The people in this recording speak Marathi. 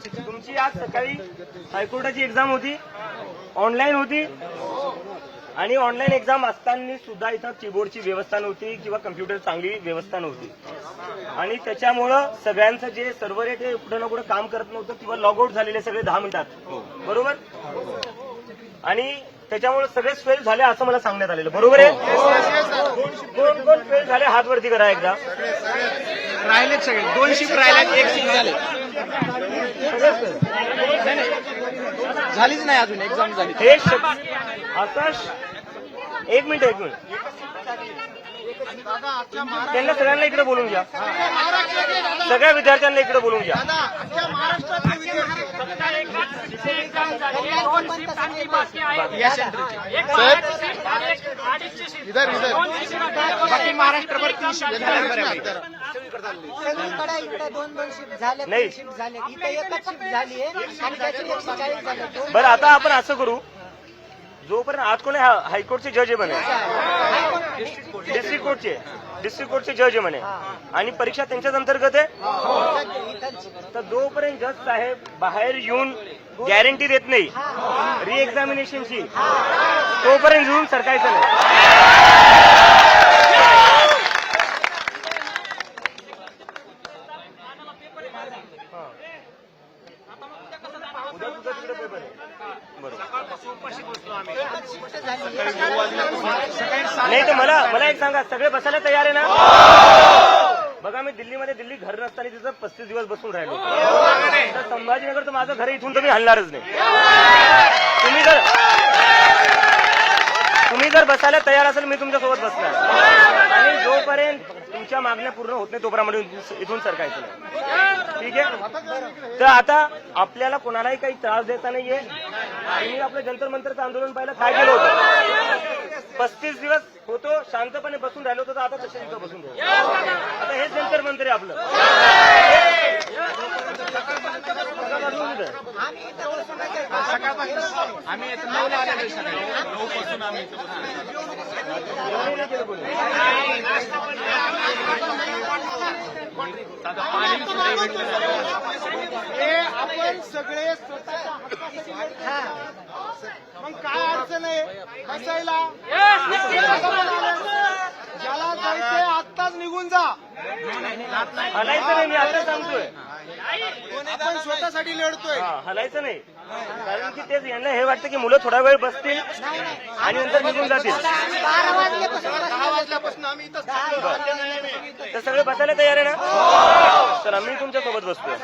तुमची आज सकाळी हायकोर्टाची एक्झाम होती, ऑनलाईन होती आणि ऑनलाईन एक्झाम असताना सुद्धा इथं कीबोर्डची व्यवस्था नव्हती किंवा कम्प्युटर चांगली व्यवस्था नव्हती आणि त्याच्यामुळं सगळ्यांचं जे सर्व्हर आहे ते कुठं ना कुठं काम करत नव्हतं किंवा लॉगआउट झालेले सगळे 10 मिनिटात, बरोबर. आणि त्याच्यामुळे सगळेच फेल झाले असं मला सांगण्यात आलेलं, बरोबर आहे. कोण कोण फेल झाले हात वरती करा एकदा. राहिलेत सगळे, 2 शिफ्ट राहिल्यात, 1 शिफ्ट झाले. झालीच नाही अजून एक्झाम झाली. हे आता 1 मिनिट त्यांना सगळ्यांना इकडे बोलून घ्या, सगळ्या विद्यार्थ्यांना इकडे बोलून घ्या. बाकी महाराष्ट्रभर 3 शिफ्ट झाल्या. इकडे 2-2 शिफ्ट झाले, नाही. शिफ्ट झाले, इथे एकच शिफ्ट झाली आहे आणि त्याचे 140 झाले. बरं, आता आपण असं करू, जोपर्यंत आज कोणी हायकोर्टचे जज आहे म्हणे, डिस्ट्रिक्ट कोर्टचे जज आहे म्हणे आणि परीक्षा त्यांच्याच अंतर्गत आहे, तर जोपर्यंत जज साहेब बाहेर येऊन गॅरंटी देत नाही री एक्झामिनेशनची, तोपर्यंत येऊन सरकायचं नाही. उद्या तुझा तिकडे पेपर आहे, बरोबर. नाही तर मला एक सांगा, सगळे बसायला तयार आहे ना. बघा, मी दिल्ली घर नसताना तिथं 35 दिवस बसून राहिलो, तर संभाजीनगर तर माझं घर इथून तर मी हलणारच नाही. तुम्ही जर बसायला तयार असेल मी तुमच्यासोबत बसणार आणि जोपर्यंत तुमच्या मागण्या पूर्ण होत नाही तोपर्यंत इथून सरकायचं नाही, ठीक आहे. तर आता आपल्याला कोणालाही काही त्रास देता नाहीये. तुम्ही आपलं जंतर मंतरचं आंदोलन पाहिलं, काय केलं होतं, 35 दिवस होतो शांतपणे बसून राहिलो होतो, तर आता तसे तिथं बसून राहिलो. आता हेच जंतर मंतर आहे आपलं. आम्ही 9 ला आलेलो, सकाळी 9 पासून आम्ही आपण सगळे स्वतःच्या मग काय अडचण आहे बसायला. ज्याला जायचंय आत्ताच निघून जा. हलायचं नाही, मी आता सांगतोय, आपण स्वतःसाठी लढतोय. हलायचं नाही, कारण की तेच यांना हे वाटतं की मुलं थोडा वेळ बसतील आणि नंतर निघून जातील. 12 वाजल्यापासून 10 वाजल्यापासून आम्ही इथं तर सगळे बसायला तयार आहे ना, तर आम्ही तुमच्या सोबत बसतोय.